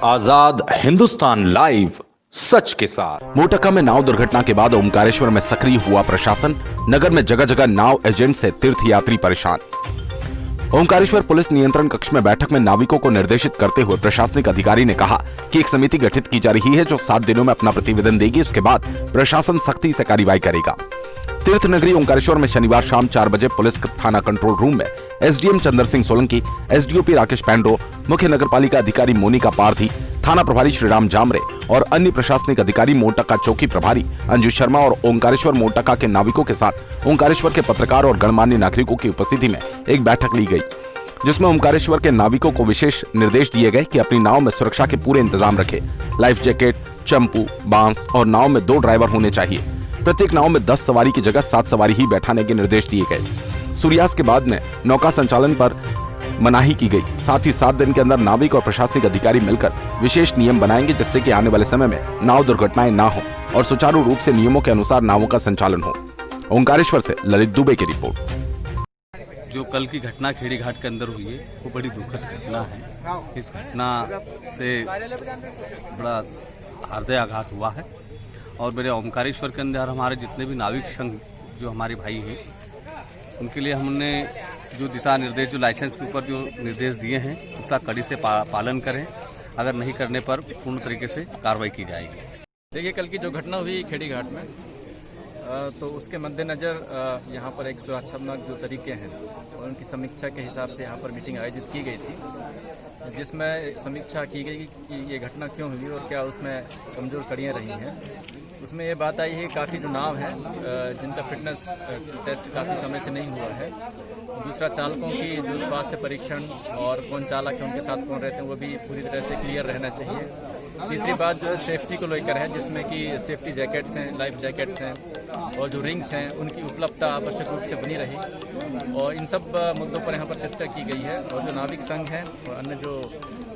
आजाद Hindustan live, सच के साथ। मोटका में नाव दुर्घटना के बाद ओमकारेश्वर में सक्रिय हुआ प्रशासन। नगर में जगह जगह नाव एजेंट से तीर्थयात्री परेशान। ओमकारेश्वर पुलिस नियंत्रण कक्ष में बैठक में नाविकों को निर्देशित करते हुए प्रशासनिक अधिकारी ने कहा कि एक समिति गठित की जा रही है जो 7 दिनों में अपना प्रतिवेदन देगी। उसके बाद प्रशासन सख्ती से कार्रवाई करेगा। तीर्थ नगरी ओमकारेश्वर में शनिवार शाम 4 बजे पुलिस थाना कंट्रोल रूम में एसडीएम चंद्र सिंह सोलंकी, एसडीओपी राकेश पैंड्रो, मुख्य नगरपालिका अधिकारी मोनिका पारधी, थाना प्रभारी श्रीराम जामरे और अन्य प्रशासनिक अधिकारी, मोटका चौकी प्रभारी अंजू शर्मा और ओमकारेश्वर मोटका के नाविकों के साथ ओमकारेश्वर के पत्रकार और गणमान्य नागरिकों की उपस्थिति में एक बैठक ली गई, जिसमें ओमकारेश्वर के नाविकों को विशेष निर्देश दिए गए कि अपनी नाव में सुरक्षा के पूरे इंतजाम रखें। लाइफ जैकेट, चंपू, बांस और नाव में 2 ड्राइवर होने चाहिए। प्रत्येक नाव में 10 सवारी की जगह 7 सवारी ही बैठाने के निर्देश दिए गए। सूर्यास्त के बाद में नौका संचालन पर मनाही की गई। साथ ही 7 दिन के अंदर नाविक और प्रशासनिक अधिकारी मिलकर विशेष नियम बनाएंगे, जिससे कि आने वाले समय में नाव दुर्घटनाएं ना हो और सुचारू रूप से नियमों के अनुसार नावों का संचालन हो। ओमकारेश्वर से ललित दुबे की रिपोर्ट। जो कल की घटना खेड़ी घाट के अंदर हुई है वो बड़ी दुखद घटना है। इस घटना से बड़ा हृदय आघात हुआ है और मेरे ओमकारेश्वर के अंदर हमारे जितने भी नाविक संघ जो हमारे भाई हैं उनके लिए हमने जो दिशा निर्देश, जो लाइसेंस के ऊपर जो निर्देश दिए हैं उसका कड़ी से पालन करें। अगर नहीं करने पर पूर्ण तरीके से कार्रवाई की जाएगी। देखिए, कल की जो घटना हुई खेड़ी घाट में तो उसके मद्देनज़र यहाँ पर एक सुरक्षात्मक जो तरीके हैं और उनकी समीक्षा के हिसाब से यहाँ पर मीटिंग आयोजित की गई थी, जिसमें समीक्षा की गई कि ये घटना क्यों हुई और क्या उसमें कमज़ोर कड़ियाँ रही हैं। उसमें ये बात आई है कि काफ़ी जो नाव हैं जिनका फिटनेस टेस्ट काफ़ी समय से नहीं हुआ है। दूसरा, चालकों की जो स्वास्थ्य परीक्षण और कौन चालक है, उनके साथ कौन रहते हैं, वो भी पूरी तरह से क्लियर रहना चाहिए। तीसरी बात जो है सेफ्टी को लेकर है, जिसमें कि सेफ्टी जैकेट्स हैं, लाइफ जैकेट्स हैं और जो रिंग्स हैं उनकी उपलब्धता आवश्यक रूप से बनी रही। और इन सब मुद्दों पर यहाँ पर चर्चा की गई है और जो नाविक संघ हैं और अन्य जो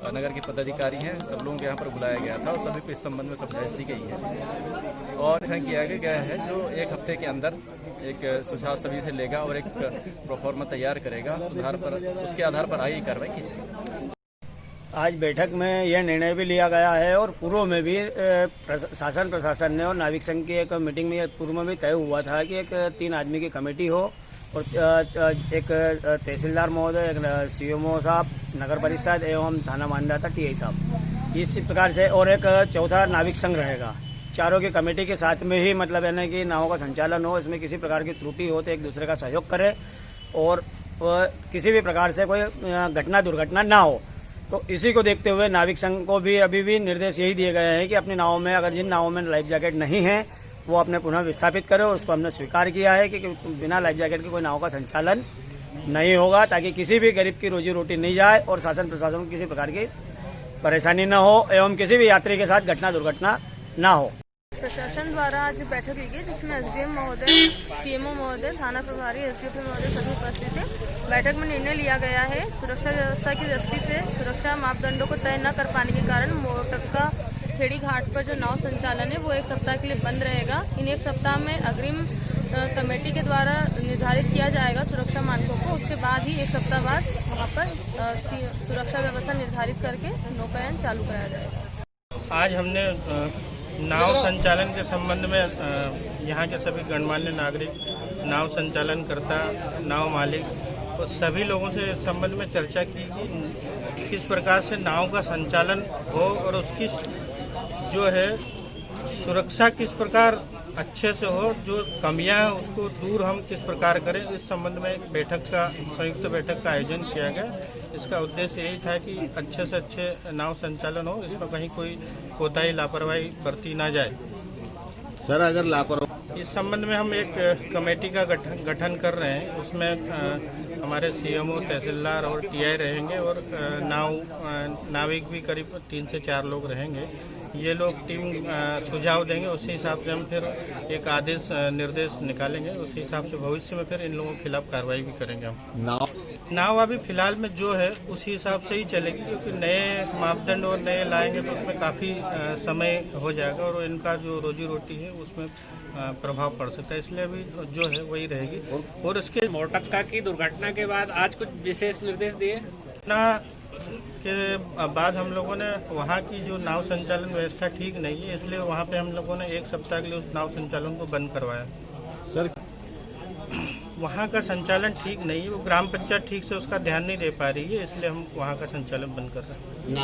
नगर के पदाधिकारी हैं, सब लोगों को यहाँ पर बुलाया गया था और सभी को इस संबंध में समझाइश दी गई है और यहाँ किया गया है जो 1 हफ्ते के अंदर एक सुझाव सभी से लेगा और एक प्रोफार्मा तैयार करेगा। उसके आधार पर आगे कार्रवाई की जाएगी। आज बैठक में यह निर्णय भी लिया गया है और पूर्व में भी शासन प्रशासन ने और नाविक संघ की एक मीटिंग में पूर्व में भी तय हुआ था कि एक 3 आदमी की कमेटी हो और एक तहसीलदार महोदय, एक सीएमओ साहब, नगर परिषद एवं थाना मानदाता टीआई साहब, इस प्रकार से, और एक चौथा नाविक संघ रहेगा। चारों की कमेटी के साथ में ही मतलब है ना कि नावों का संचालन हो, इसमें किसी प्रकार की त्रुटि हो तो एक दूसरे का सहयोग करे और किसी भी प्रकार से कोई दुर्घटना ना हो। तो इसी को देखते हुए नाविक संघ को भी अभी भी निर्देश यही दिए गए हैं कि अपनी नावों में अगर जिन नावों में लाइफ जैकेट नहीं है वो अपने पुनः विस्थापित करे। उसको हमने स्वीकार किया है कि बिना लाइफ जैकेट के कोई नाव का संचालन नहीं होगा, ताकि किसी भी गरीब की रोजी रोटी नहीं जाए और शासन प्रशासन को किसी प्रकार की परेशानी न हो एवं किसी भी यात्री के साथ दुर्घटना न हो। प्रशासन द्वारा आज बैठक ली गई, जिसमें एसडीएम महोदय, सीएमओ महोदय, थाना प्रभारी, एसडीओपी महोदय सभी उपस्थित थे। बैठक में निर्णय लिया गया है सुरक्षा व्यवस्था की दृष्टि से सुरक्षा मापदंडों को तय न कर पाने के कारण मोटका खेड़ी घाट पर जो नाव संचालन है वो 1 सप्ताह के लिए बंद रहेगा। इन 1 सप्ताह में अग्रिम कमेटी के द्वारा निर्धारित किया जाएगा सुरक्षा मानकों को। उसके बाद ही 1 सप्ताह बाद वहाँ पर सुरक्षा व्यवस्था निर्धारित करके नौकायन चालू कराया जाएगा। आज हमने नाव संचालन के संबंध में यहाँ के सभी गणमान्य नागरिक, नाव संचालन करता, नाव मालिक और सभी लोगों से इस संबंध में चर्चा की कि किस प्रकार से नाव का संचालन हो और उसकी जो है सुरक्षा किस प्रकार अच्छे से हो, जो कमियां हैं उसको दूर हम किस प्रकार करें। इस संबंध में एक संयुक्त बैठक का आयोजन किया गया। इसका उद्देश्य यही था कि अच्छे से अच्छे नाव संचालन हो, इसमें कहीं कोई कोताही लापरवाही बरती ना जाए। सर, अगर लापरवाही, इस संबंध में हम एक कमेटी का गठन कर रहे हैं। उसमें हमारे सीएमओ, तहसीलदार और टीआई रहेंगे और नाविक भी करीब 3 से 4 लोग रहेंगे। ये लोग टीम सुझाव देंगे, उसी हिसाब से हम फिर एक आदेश निर्देश निकालेंगे। उसी हिसाब से भविष्य में फिर इन लोगों के खिलाफ कार्रवाई भी करेंगे हम। नाव अभी फिलहाल में जो है उसी हिसाब से ही चलेगी, क्योंकि नए मापदंड और नए लाएंगे तो उसमें काफ़ी समय हो जाएगा और इनका जो रोजी रोटी है उसमें प्रभाव पड़ सकता है, इसलिए अभी जो है वही रहेगी। और इसके मोटक्का की दुर्घटना के बाद आज कुछ विशेष निर्देश दिए ना के बाद हम लोगों ने वहाँ की जो नाव संचालन व्यवस्था ठीक नहीं है, इसलिए वहाँ पे हम लोगों ने 1 सप्ताह के लिए उस नाव संचालन को बंद करवाया। सर वहाँ का संचालन ठीक नहीं है, वो ग्राम पंचायत ठीक से उसका ध्यान नहीं दे पा रही है, इसलिए हम वहाँ का संचालन बंद कर रहे हैं।